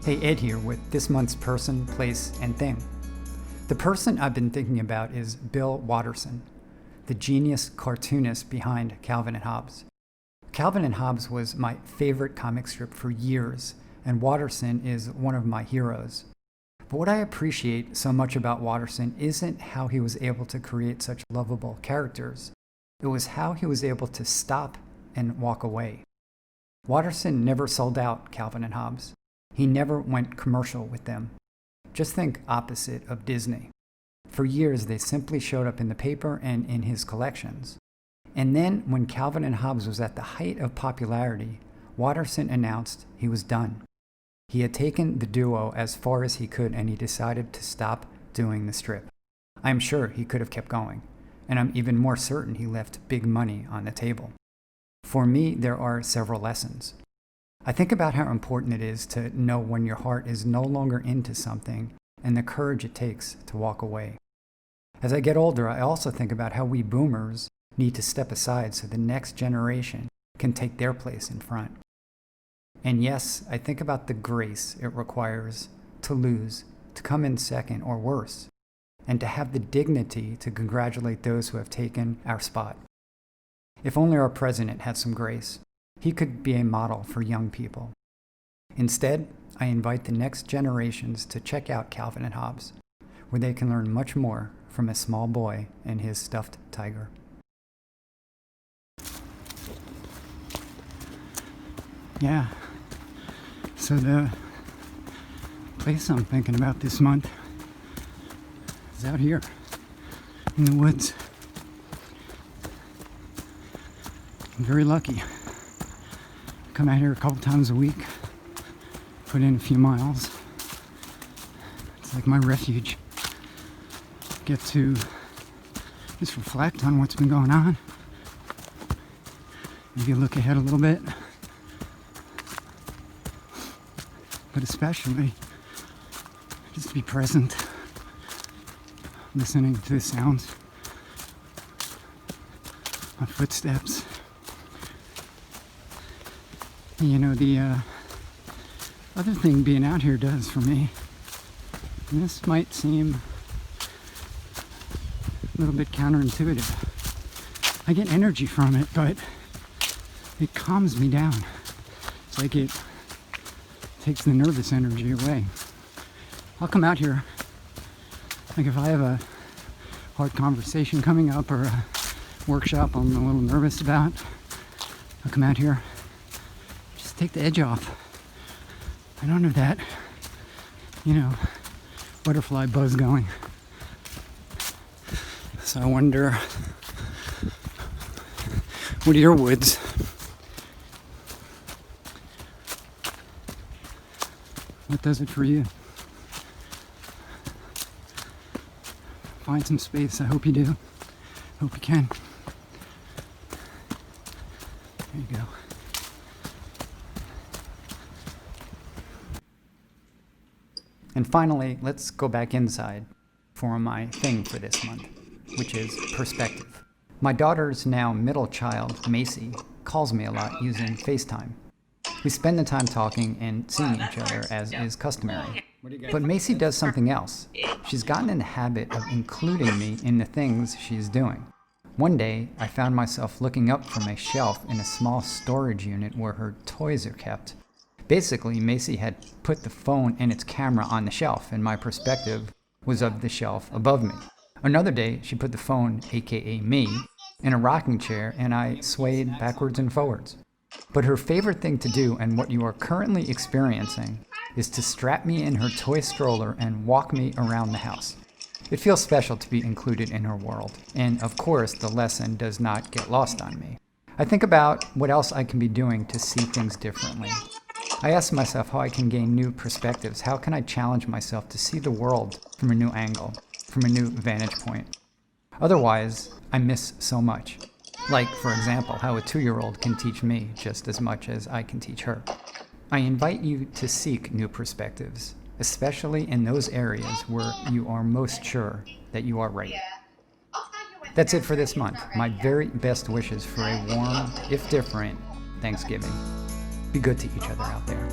Hey, Ed here with this month's person, place, and thing. The person I've been thinking about is Bill Watterson, the genius cartoonist behind Calvin and Hobbes. Calvin and Hobbes was my favorite comic strip for years, and Watterson is one of my heroes. But what I appreciate so much about Watterson isn't how he was able to create such lovable characters. It was how he was able to stop and walk away. Watterson never sold out Calvin and Hobbes. He never went commercial with them. Just think opposite of Disney. For years, they simply showed up in the paper and in his collections. And then, when Calvin and Hobbes was at the height of popularity, Watterson announced he was done. He had taken the duo as far as he could, and he decided to stop doing the strip. I'm sure he could have kept going, and I'm even more certain he left big money on the table. For me, there are several lessons. I think about how important it is to know when your heart is no longer into something and the courage it takes to walk away. As I get older, I also think about how we boomers need to step aside so the next generation can take their place in front. And yes, I think about the grace it requires to lose, to come in second or worse, and to have the dignity to congratulate those who have taken our spot. If only our president had some grace, he could be a model for young people. Instead, I invite the next generations to check out Calvin and Hobbes, where they can learn much more from a small boy and his stuffed tiger. Yeah, so the place I'm thinking about this month is out here in the woods. I'm very lucky. I come out here a couple times a week, put in a few miles. It's like my refuge. Get to just reflect on what's been going on. Maybe look ahead a little bit. But especially, just to be present, listening to the sounds, my footsteps. You know, the other thing being out here does for me, and this might seem a little bit counterintuitive, I get energy from it, but it calms me down. It's like it takes the nervous energy away. I'll come out here, like if I have a hard conversation coming up or a workshop I'm a little nervous about, I'll come out here, just take the edge off. I don't have that, butterfly buzz going. So I wonder, what are your woods? What does it for you? Find some space. I hope you do. Hope you can. There you go. And finally, let's go back inside for my thing for this month, which is perspective. My daughter's now middle child, Macy, calls me a lot using FaceTime. We spend the time talking and seeing each other as is customary. But Macy does something else. She's gotten in the habit of including me in the things she's doing. One day, I found myself looking up from a shelf in a small storage unit where her toys are kept. Basically, Macy had put the phone and its camera on the shelf, and my perspective was of the shelf above me. Another day, she put the phone, aka me, in a rocking chair, and I swayed backwards and forwards. But her favorite thing to do, and what you are currently experiencing, is to strap me in her toy stroller and walk me around the house. It feels special to be included in her world, and of course the lesson does not get lost on me. I think about what else I can be doing to see things differently. I ask myself how I can gain new perspectives. How can I challenge myself to see the world from a new angle, from a new vantage point? Otherwise, I miss so much. Like, for example, how a 2-year-old can teach me just as much as I can teach her. I invite you to seek new perspectives, especially in those areas where you are most sure that you are right. That's it for this month. My very best wishes for a warm, if different, Thanksgiving. Be good to each other out there.